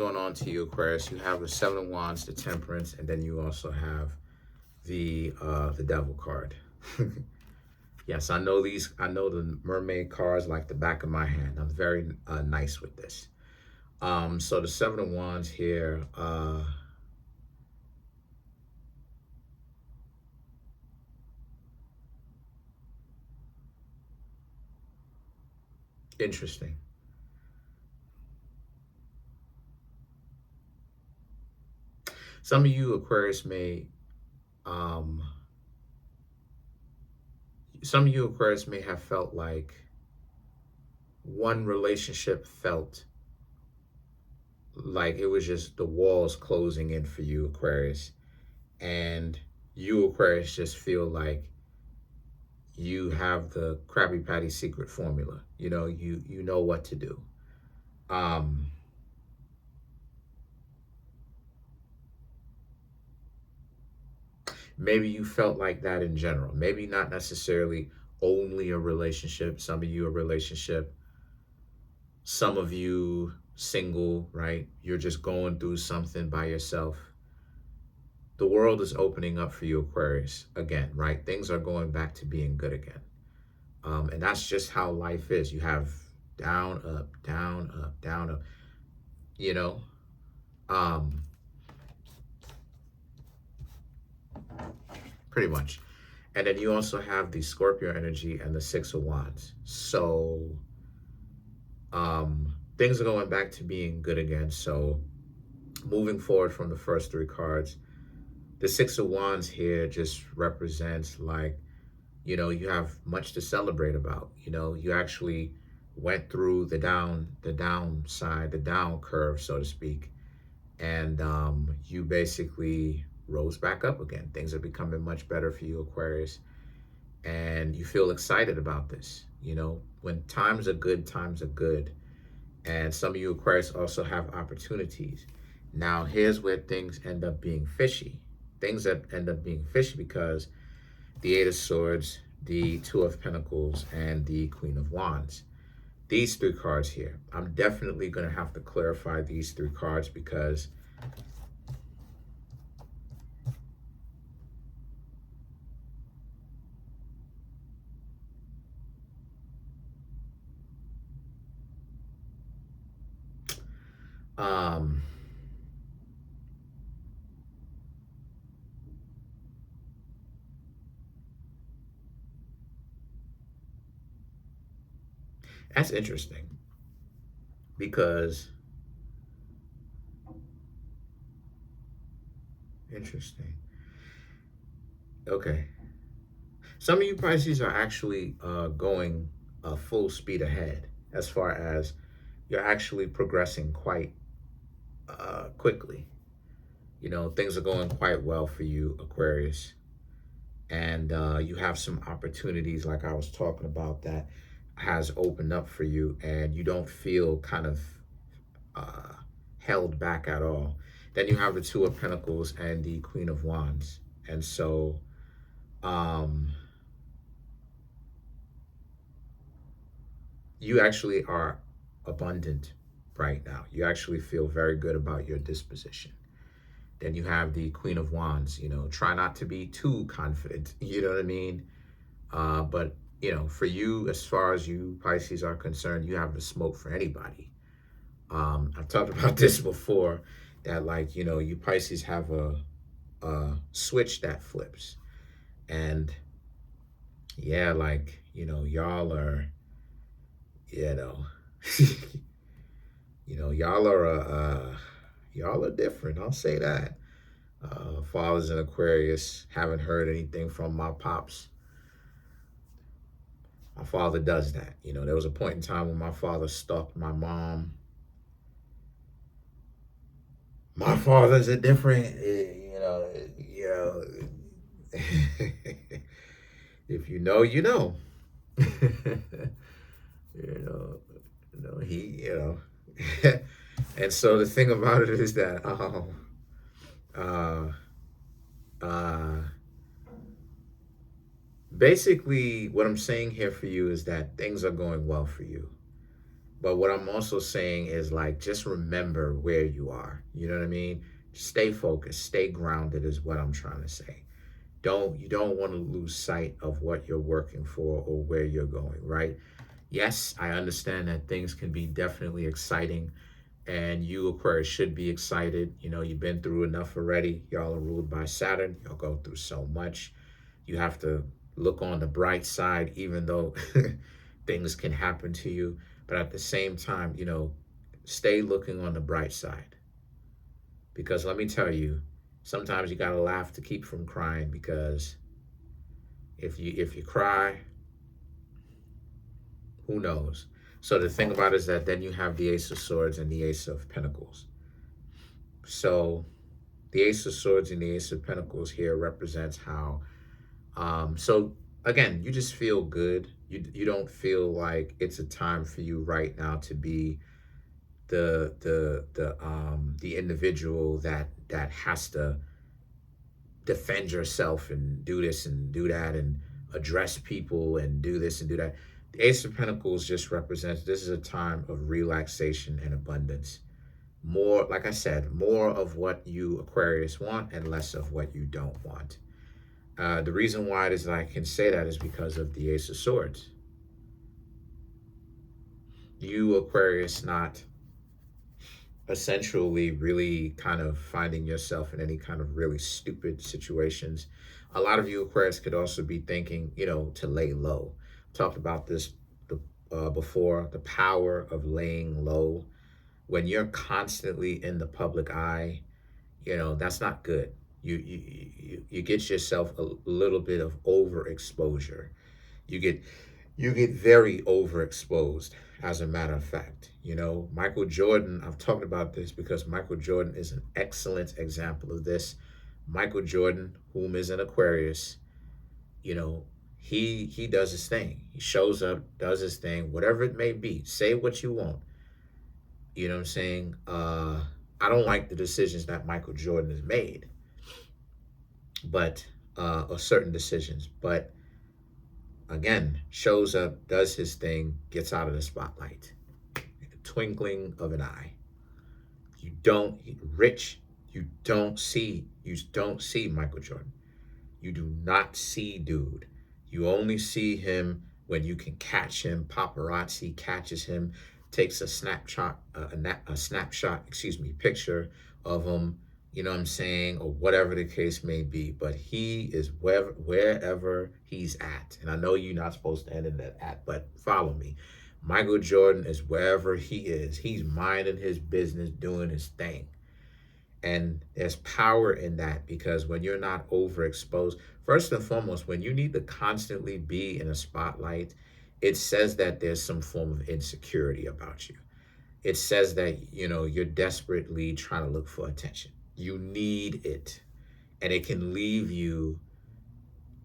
Going on to you, Aquarius, you have the Seven of Wands, the Temperance, and then you also have the Devil card. Yes, I know these. I know the Mermaid cards like the back of my hand. I'm very nice with this. So the Seven of Wands here. Interesting. Some of you Aquarius may um some of you Aquarius may have felt like one relationship felt like it was just the walls closing in for you, Aquarius, and you Aquarius just feel like you have the Krabby Patty secret formula. You know what to do. um Maybe you felt like that in general, maybe not necessarily only a relationship, some of you a relationship, some of you single, right? You're just going through something by yourself. The world is opening up for you, Aquarius, again, right? Things are going back to being good again. And that's just how life is. You have down, up, down, up, down, up, you know? Um, Pretty much. And then you also have the Scorpio energy and the Six of Wands. So things are going back to being good again. So moving forward from the first three cards, the Six of Wands here just represents like, you have much to celebrate about. You actually went through the downside, the down curve, so to speak, and you basically rose back up again. Things are becoming much better for you, Aquarius, and you feel excited about this. When times are good, times are good. And some of you Aquarius also have opportunities. Now, here's where things end up being fishy. Things that end up being fishy because the Eight of Swords, the Two of Pentacles, and the Queen of Wands. These three cards here. I'm definitely going to have to clarify these three cards because um, that's interesting because interesting. Okay. Some of you Pisces are actually going full speed ahead as far as you're actually progressing quite quickly. Things are going quite well for you, Aquarius. And you have some opportunities, like I was talking about, that has opened up for you, and you don't feel kind of uh, held back at all. Then you have the Two of Pentacles and the Queen of Wands. And so, um, you actually are abundant right now. You actually feel very good about your disposition. Then you have the Queen of Wands. Try not to be too confident. You know what I mean? But, for you, as far as you Pisces are concerned, you have the smoke for anybody. I've talked about this before, that like, you Pisces have a switch that flips. And yeah, like, y'all are, you know, y'all are different. I'll say that. Father's in Aquarius. Haven't heard anything from my pops. My father does that. There was a point in time when my father stalked my mom. My father's a different, if you know, you know. you know, he, and so the thing about it is that, uh, uh, basically what I'm saying here for you is that things are going well for you. But what I'm also saying is like, just remember where you are. You know what I mean? Stay focused, stay grounded is what I'm trying to say. You don't want to lose sight of what you're working for or where you're going, right? Yes, I understand that things can be definitely exciting, and you Aquarius should be excited. You know, you've been through enough already. Y'all are ruled by Saturn. Y'all go through so much. You have to look on the bright side, even though things can happen to you. But at the same time, you know, stay looking on the bright side. Because let me tell you, sometimes you gotta laugh to keep from crying, because if you cry, who knows? So the thing about it is that then you have the Ace of Swords and the Ace of Pentacles. So the Ace of Swords and the Ace of Pentacles here represents how, so again, you just feel good. You don't feel like it's a time for you right now to be the individual that has to defend yourself and do this and do that and address people and do this and do that. The Ace of Pentacles just represents this is a time of relaxation and abundance. More, like I said, more of what you Aquarius want and less of what you don't want. The reason why it is that I can say that is because of the Ace of Swords. You Aquarius not essentially really kind of finding yourself in any kind of really stupid situations. A lot of you Aquarius could also be thinking, you know, to lay low. Talked about this before, the power of laying low. When you're constantly in the public eye, you know, that's not good. You get yourself a little bit of overexposure. You get you get very overexposed, as a matter of fact. You know, Michael Jordan, I've talked about this because Michael Jordan is an excellent example of this. Michael Jordan, whom is an Aquarius, you know, he does his thing. He shows up, does his thing, whatever it may be. Say what you want. You know what I'm saying? I don't like the decisions that Michael Jordan has made, but or certain decisions, but again, shows up, does his thing, gets out of the spotlight. In the twinkling of an eye. You don't, Rich, you don't see Michael Jordan. You do not see dude. You only see him when you can catch him. Paparazzi catches him, takes a snapshot, picture of him. You know what I'm saying, or whatever the case may be. But he is wherever he's at. And I know you're not supposed to end in that at, but follow me. Michael Jordan is wherever he is. He's minding his business, doing his thing. And there's power in that, because when you're not overexposed, first and foremost, when you need to constantly be in a spotlight, it says that there's some form of insecurity about you. It says that, you know, you're desperately trying to look for attention. You need it. And it can leave you,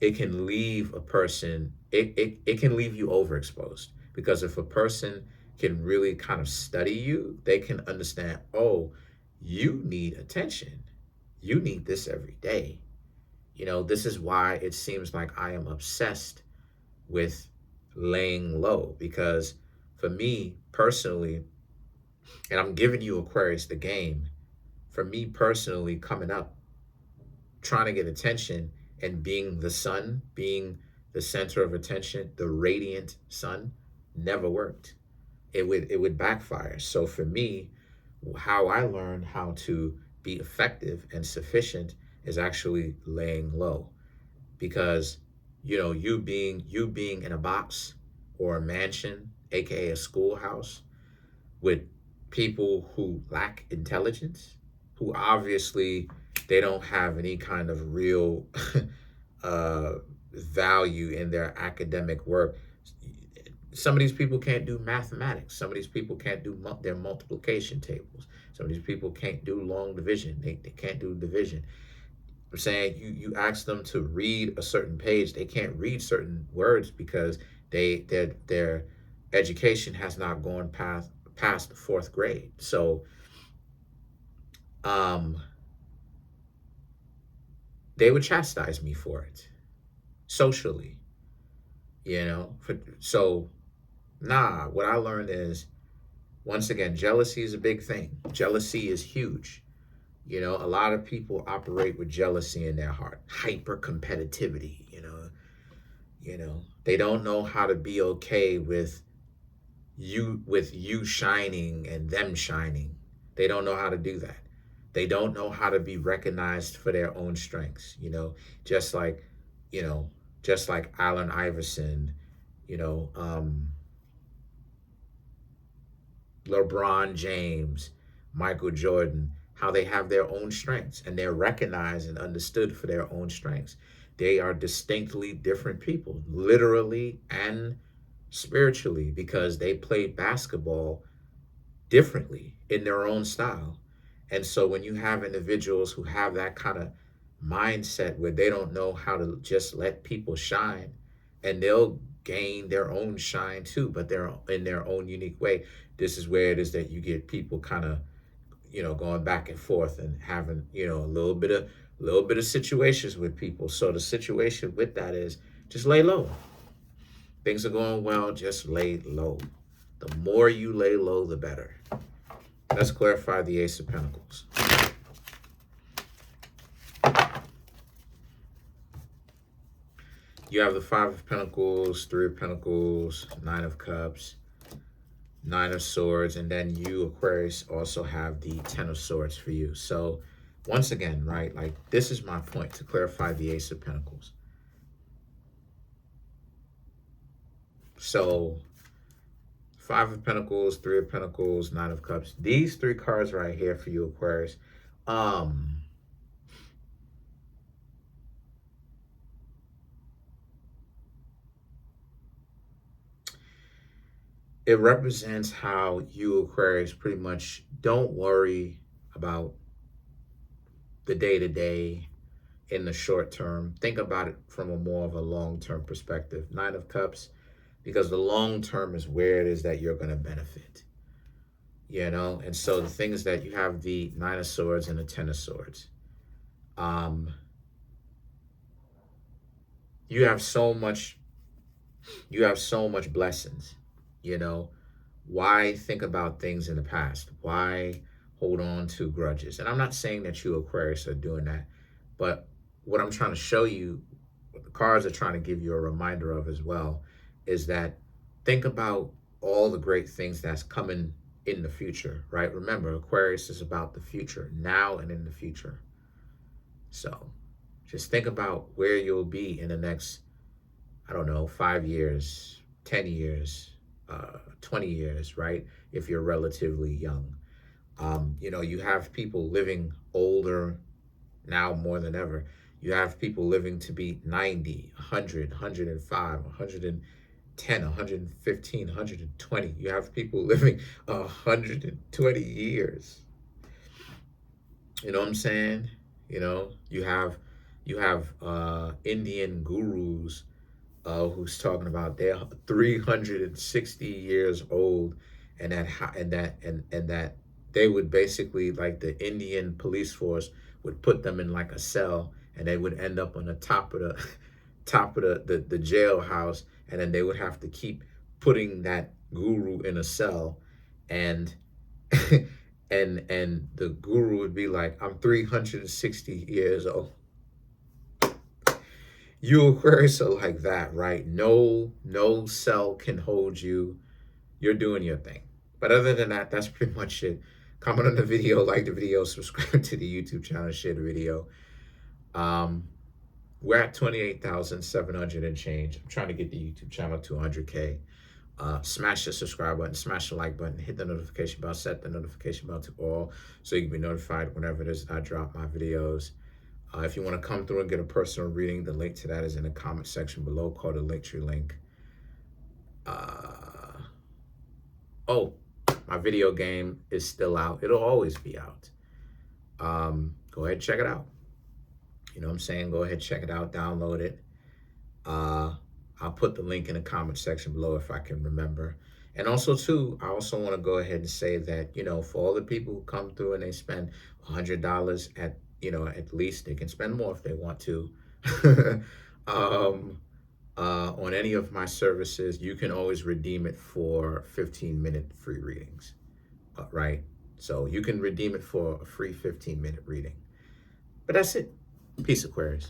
it can leave a person, it can leave you overexposed. Because if a person can really kind of study you, they can understand, oh, you need attention. You need this every day. You know, this is why it seems like I am obsessed with laying low. Because for me personally, and I'm giving you Aquarius the game, for me personally, coming up, trying to get attention and being the sun, being the center of attention, the radiant sun, never worked. It would backfire. So for me, how I learned how to be effective and sufficient is actually laying low. Because, you know, you being in a box or a mansion, aka a schoolhouse, with people who lack intelligence, who obviously they don't have any kind of real value in their academic work. Some of these people can't do mathematics. Some of these people can't do their multiplication tables. Some of these people can't do long division. They can't do division. I'm saying you ask them to read a certain page, they can't read certain words because their education has not gone past the fourth grade. So they would chastise me for it socially, you know. So nah, what I learned is Once again, jealousy is a big thing. Jealousy is huge. You know, a lot of people operate with jealousy in their heart, hyper competitivity. They don't know how to be okay with you shining and them shining. They don't know how to do that. They don't know how to be recognized for their own strengths. Just like, you know, just like Allen Iverson, you know, LeBron James, Michael Jordan, how they have their own strengths and they're recognized and understood for their own strengths. They are distinctly different people, literally and spiritually, because they play basketball differently in their own style. And so when you have individuals who have that kind of mindset where they don't know how to just let people shine, and they'll gain their own shine too, but they're in their own unique way. This is where it is that you get people kind of, going back and forth and having, a little bit of situations with people. So the situation with that is just lay low. Things are going well, just lay low. The more you lay low, the better. Let's clarify the Ace of Pentacles. You have the Five of Pentacles, Three of Pentacles, Nine of Cups, Nine of Swords, and then you, Aquarius, also have the Ten of Swords for you. So once again, right, like this is my point to clarify the Ace of Pentacles. So Five of Pentacles, Three of Pentacles, Nine of Cups. These three cards right here for you, Aquarius. It represents how you, Aquarius, pretty much don't worry about the day-to-day in the short term. Think about it from a more of a long-term perspective. Nine of Cups, because the long term is where it is that you're going to benefit. And so the thing is that you have the Nine of Swords and the Ten of Swords. You have so much blessings. Why think about things in the past? Why hold on to grudges? And I'm not saying that you, Aquarius, are doing that, but what I'm trying to show you, what the cards are trying to give you a reminder of as well, is that think about all the great things that's coming in the future, right? Remember, Aquarius is about the future, now and in the future. So just think about where you'll be in the next, 5 years, 10 years, 20 years, right? If you're relatively young. You have people living older now more than ever. You have people living to be 90, 100, 105, 110, 115, 120. You have people living 120 years. You know what I'm saying? You have Indian gurus who's talking about they're 360 years old, and that they would basically, like, the Indian police force would put them in like a cell, and they would end up on the top of the the jailhouse, and then they would have to keep putting that guru in a cell, and and the guru would be like, I'm 360 years old. You, Aquarius, are like that, right? No cell can hold you. You're doing your thing. But other than that, that's pretty much it. Comment on the video, like the video, subscribe to the YouTube channel, share the video. We're at 28,700 and change. I'm trying to get the YouTube channel to 100K. Smash the subscribe button, smash the like button, hit the notification bell, set the notification bell to all so you can be notified whenever it is I drop my videos. If you want to come through and get a personal reading, the link to that is in the comment section below, called the Linktree link. My video game is still out. It'll always be out. Go ahead, check it out. You know what I'm saying? Go ahead, check it out, download it. I'll put the link in the comment section below if I can remember. And also, too, I also want to go ahead and say that, for all the people who come through and they spend $100 at least, they can spend more if they want to. On any of my services, you can always redeem it for 15-minute free readings. right? So you can redeem it for a free 15-minute reading. But that's it. Peace, Aquarius.